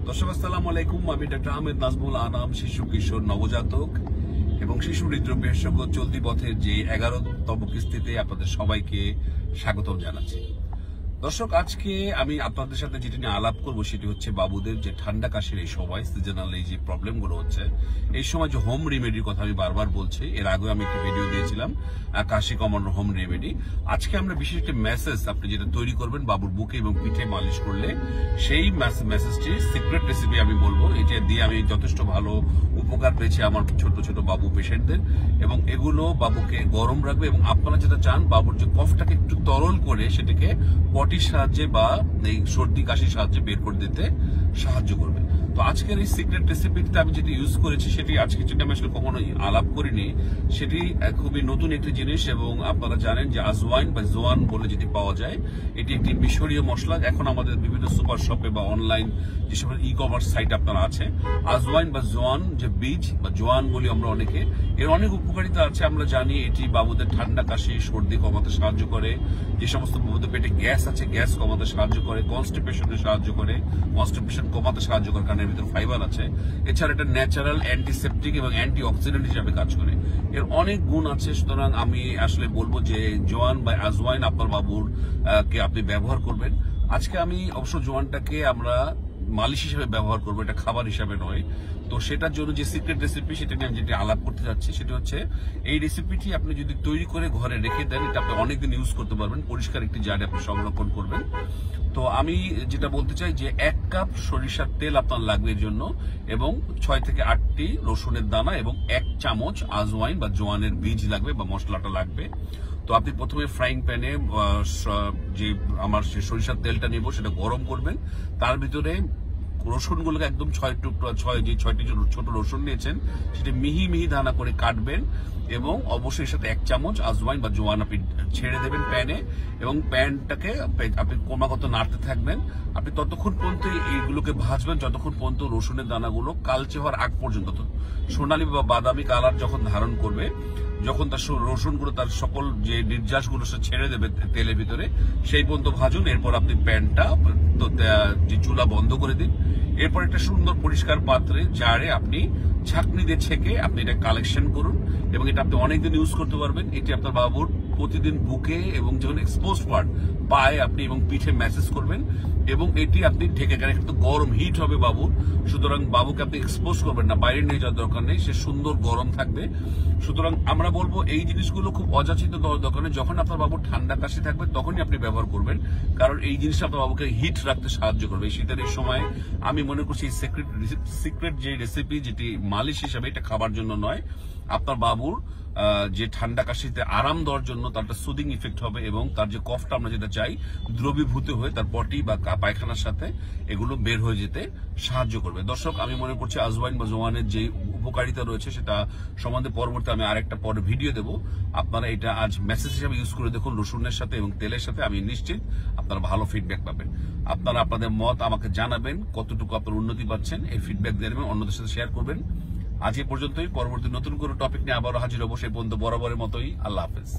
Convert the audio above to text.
দর্শক আসসালামু আলাইকুম। আমি ডক্টর আহমেদ নাজমুল আনাম, শিশু কিশোর নবজাতক এবং শিশু হৃদরোগ বিশেষজ্ঞ। চলতি পথের যে 11তম কিস্তিতে আপনাদের সবাইকে স্বাগতম জানাচ্ছি। দর্শক, আজকে আমি আপনাদের সাথে যেটা নিয়ে আলাপ করবো সেটি হচ্ছে বাবুদের যে ঠান্ডা কাশির এই সময়, সিজনাল এই যে প্রবলেমগুলো হচ্ছে এই সময় যে হোম রেমেডির কথা আমি বারবার বলছি। এর আগে আমি একটা ভিডিও দিয়েছিলাম কাশি কমানোর হোম রেমেডি। আজকে আমরা বিশেষ একটা মেসেজ আপনি যেটা তৈরি করবেন বাবুর বুকে এবং পিঠে মালিশ করলে, সেই মেসেজটি সিক্রেট রেসিপি আমি বলবো। এটা দিয়ে আমি যথেষ্ট ভালো উপকার পেয়েছি আমার ছোট ছোট বাবু পেশেন্টদের, এবং এগুলো বাবুকে গরম রাখবে এবং আপনারা যেটা চান বাবুর যে কফটাকে একটু তরল করে সেটাকে পটির সাহায্যে বা এই সর্দি কাশির সাহায্যে বের করে দিতে সাহায্য করবে। তো আজকের এই সিক্রেট রেসিপিতে আমি যেটি ইউজ করেছি সেটি আজকে যেটা আমি আসলে কখনো আলাপ করিনি, সেটি খুবই নতুন একটি জিনিস। এবং আপনারা জানেন যে আজওয়াইন বা জোয়ান বলে যেটি পাওয়া যায়, এটি একটি মিশরীয় মশলা। এখন আমাদের বিভিন্ন সুপার শপে বা অনলাইন যেসব ই কমার্স সাইট আপনারা আছে, আজওয়াইন বা জোয়ান যে বীজ বা জোয়ান বলি আমরা অনেকে, এর অনেক উপকারিতা আছে। আমরা জানি এটি বাবুদের ঠান্ডা কাশি সর্দি কমাতে সাহায্য করে, যে সমস্ত বাবুদের পেটে গ্যাস আছে গ্যাস কমাতে সাহায্য করে, কনস্টিপেশনে সাহায্য করে, কনস্টিপেশন কমাতে সাহায্য করে কারণ এর ভিতরে ফাইবার আছে। এছাড়া এটা ন্যাচারাল অ্যান্টিসেপটিক এবং অ্যান্টি অক্সিডেন্ট হিসাবে কাজ করে। এর অনেক গুণ আছে। সুতরাং আমি আসলে বলবো যে জোয়ান বা আজওয়াইন আপনার বাবুর কে আপনি ব্যবহার করবেন। আজকে আমি অবশ্য জোয়ানটাকে আমরা মালিশ হিসেবে ব্যবহার করবো, এটা খাবার হিসাবে নয়। তো সেটার জন্য যে সিক্রেট রেসিপি সেটা নিয়ে আমি যেটা আলাপ করতে যাচ্ছি সেটা হচ্ছে, এই রেসিপিটি আপনি যদি তৈরি করে ঘরে রেখে দেন, এটা আপনি অনেকদিন ইউজ করতে পারবেন। পরিষ্কার একটি জারে আপনি সংরক্ষণ করবেন। তো আমি যেটা বলতে চাই যে 1 কাপ সরিষার তেল আপনার লাগবে এর জন্য, এবং 6 থেকে 8টি রসুনের দানা এবং 1 চামচ আজওয়াইন বা জোয়ানের বীজ লাগবে বা মশলাটা লাগবে। তো আপনি প্রথমে ফ্রাইং প্যানে যে আমার সরিষার তেলটা নেব সেটা গরম করবেন। তার ভিতরে রসুনগুলোকে একদম 6টি ছোট রসুন নিয়েছেন, সেটা মিহি মিহি দানা করে কাটবেন এবং অবশ্যই সাথে 1 চামচ আজওয়াইন বা জোয়ান আপনি ছেড়ে দেবেন প্যানে, এবং প্যানটাকে আপনি ক্রমাগত নাড়তে থাকবেন। আপনি ততক্ষণ পর্যন্ত এইগুলোকে ভাজবেন যতক্ষণ পর্যন্ত রসুনের দানাগুলো কালচে হওয়ার আগ পর্যন্ত, সোনালী বা বাদামি কালার যখন ধারণ করবে, যখন তার রসুনগুলো তার সকল যে নির্যাসগুলো সে ছেড়ে দেবে তেলের ভিতরে, সেই পর্যন্ত ভাজুন। এরপর আপনি প্যানটা যে চুলা বন্ধ করে দিন। এরপর একটা সুন্দর পরিষ্কার পাত্রে জারে আপনি ছাঁকনি দিয়ে ছেঁকে আপনি এটা কালেকশন করুন, এবং এটা আপনি অনেকদিন ইউজ করতে পারবেন। এটি আপনার বাবুর প্রতিদিন বুকে এবং যখন এক্সপোজ পার্ট পায়ে আপনি এবং পিঠে ম্যাসেজ করবেন, এবং এটি আপনি ঢেকে গেলে কিন্তু গরম হিট হবে বাবুর। সুতরাং বাবুকে আপনি এক্সপোজ করবেন না, বাইরে নিয়ে যাওয়ার দরকার নেই, সে সুন্দর গরম থাকবে। সুতরাং আমরা বলবো এই জিনিসগুলো খুব অযাচিত দরকার নেই। যখন আপনার বাবুর ঠান্ডা কাশি থাকবে তখনই আপনি ব্যবহার করবেন, কারণ এই জিনিসটা আপনার বাবুকে হিট রাখতে সাহায্য করবে। এই শীতের এই সময় আমি মনে করছি এই সিক্রেট যে রেসিপি, যেটি মালিশ হিসাবে, এটা খাবার জন্য নয়, আপনার বাবুর যে ঠান্ডা কাশিতে আরাম দেওয়ার জন্য তার একটা সুদিং ইফেক্ট হবে, এবং তার যে কফটা আমরা যেটা চাই দ্রবীভূত হয়ে তার পটি বা পায়খানার সাথে এগুলো বের হয়ে যেতে সাহায্য করবে। দর্শক, আমি মনে করছি আজওয়াইন বা জোয়ানের যে উপকারিতা রয়েছে সেটা সম্বন্ধে পরবর্তী আমি আরেকটা পরে ভিডিও দেবো। আপনারা এটা আজ মেসেজ হিসাবে ইউজ করে দেখুন রসুনের সাথে এবং তেলের সাথে। আমি নিশ্চিত আপনারা ভালো ফিডব্যাক পাবেন। আপনারা আপনাদের মত আমাকে জানাবেন, কতটুকু আপনার উন্নতি পাচ্ছেন, এই ফিডব্যাক দেবেন, অন্যদের সাথে শেয়ার করবেন। আজ এ পর্যন্তই। পরবর্তী নতুন কোনো টপিক নিয়ে আবারও হাজির হবো। সেই পর্যন্ত বরাবরের মতোই আল্লাহ হাফেজ।